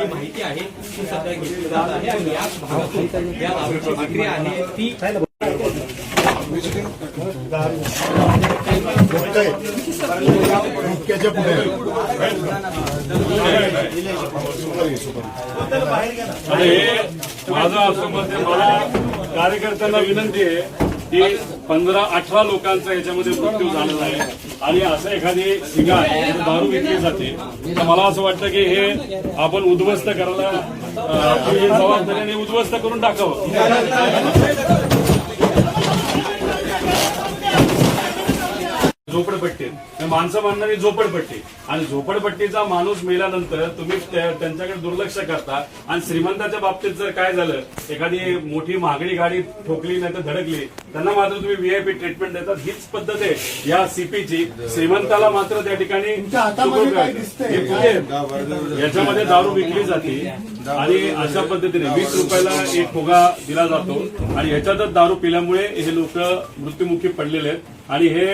माहिती आहे की सध्या घेतली जात आहे आणि याच भागातून या दारूची विक्री आहे ती माझं असं मत आहे, मला कार्यकर्त्यांना विनंती आहे की 15-18 लोकांचा याच्यामध्ये मृत्यू झालेला आहे आणि असं एखादी ठिकाण दारू विकली जाते तर मला असं वाटतं की हे आपण उद्ध्वस्त करायला आपली जबाबदारीने उद्ध्वस्त करून टाकावं. झोपडपट्टी माणसं म्हणणारी झोपडपट्टी आणि झोपडपट्टीचा माणूस मेल्यानंतर तुम्ही त्यांच्याकडे दुर्लक्ष करता आणि श्रीमंताच्या बाबतीत जर काय झालं एखादी मोठी महागडी गाडी ठोकली नाही तर धडकली त्यांना मात्र तुम्ही व्हीआयपी ट्रीटमेंट देतात. हीच पद्धत आहे या सीपीची. श्रीमंताला मात्र त्या ठिकाणी याच्यामध्ये दारू विकली जाते आणि अशा पद्धतीने 20 रुपयाला एक फुगा दिला जातो आणि ह्याच्यातच दारू पिल्यामुळे हे लोक मृत्युमुखी पडलेले आहेत. आणि हे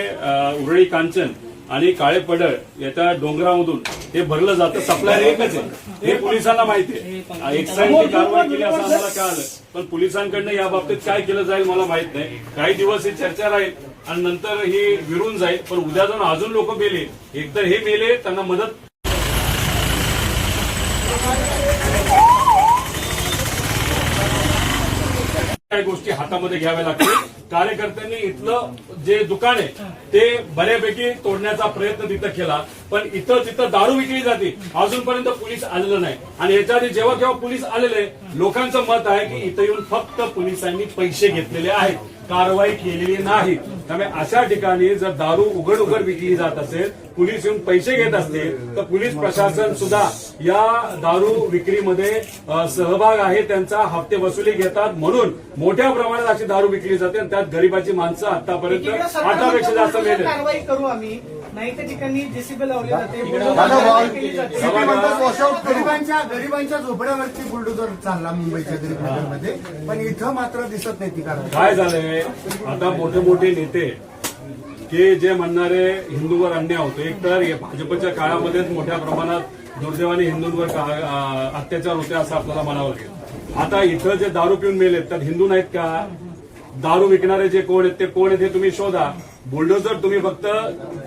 उरळी कांचन आणि काळे पडळ याच्या डोंगरामधून हे भरलं जातं. सप्लायर एकच आहे हे पोलिसांना माहिती आहे. एक्साईजची कारवाई केली असं आम्हाला कळालं पण पोलिसांकडनं या बाबतीत काय केलं जाईल मला माहित नाही. काही दिवस ही चर्चा राहील आणि नंतर ही विरून जाईल पण उद्या जाऊन अजून लोक मेले एकतर हे मेले त्यांना मदत काही गोष्टी हातामध्ये घ्याव्या लागतील. कार्यकर्त्यांनी इथलं जे दुकान आहे ते बऱ्यापैकी तोडण्याचा प्रयत्न तिथं केला पण इथं तिथं दारू विकली जाते अजूनपर्यंत पोलीस आलेलं नाही. आणि याच्या आधी जेव्हा केव्हा पोलीस आलेले लोकांचं मत आहे की इथं येऊन फक्त पोलिसांनी पैसे घेतलेले आहेत कारवाई केलेली नाही. त्यामुळे अशा ठिकाणी जर दारू उघड उघड विकली जात असेल पोलीस येऊन पैसे घेत असतील तर पोलीस प्रशासन सुद्धा या दारू विक्रीमध्ये सहभाग आहे त्यांचा हप्ते वसुली घेतात म्हणून मोठ्या प्रमाणात अशी दारू विकली जाते आणि त्यात गरीबाची माणसं आतापर्यंत 8पेक्षा जास्त मेले. कारवाई करू आम्ही नाही त्या ठिकाणी जेसीबी लावले जाते गरीबांच्या झोपड्यावरती बुलडोजर चालला मुंबईच्या गरीबनगरमध्ये पण इथं मात्र दिसत नाही ती कारवाई. काय झालंय आता मोठे मोठे नेते की जे म्हणणारे हिंदूवर अन्याय होतो एकतर भाजपच्या काळामध्येच मोठ्या प्रमाणात दुर्दैवाने हिंदूंवर अत्याचार होते असं आपल्याला म्हणावं लागेल. आता इथं जे दारू पिऊन मेलेत त्यात हिंदू नाहीत का? दारू विकणारे जे कोण आहेत ते कोण आहेत हे तुम्ही शोधा. बुलडोजर तुम्ही फक्त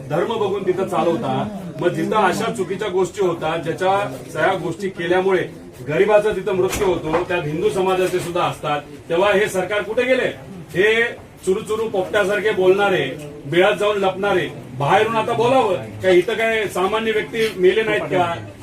धर्म बघून तिथं चालवता मग जिथं अशा चुकीच्या गोष्टी होतात ज्याच्या सगळ्या गोष्टी केल्यामुळे गरिबाचा तिथं मृत्यू होतो त्यात हिंदू समाजाचे सुद्धा असतात तेव्हा हे सरकार कुठे गेले? हे चुरू पोपट्यासारखे बोलणारे बिळात जाऊन लपणारे बाहेरून आता बोलावं काय इथं काय सामान्य व्यक्ती मेले नाहीत का?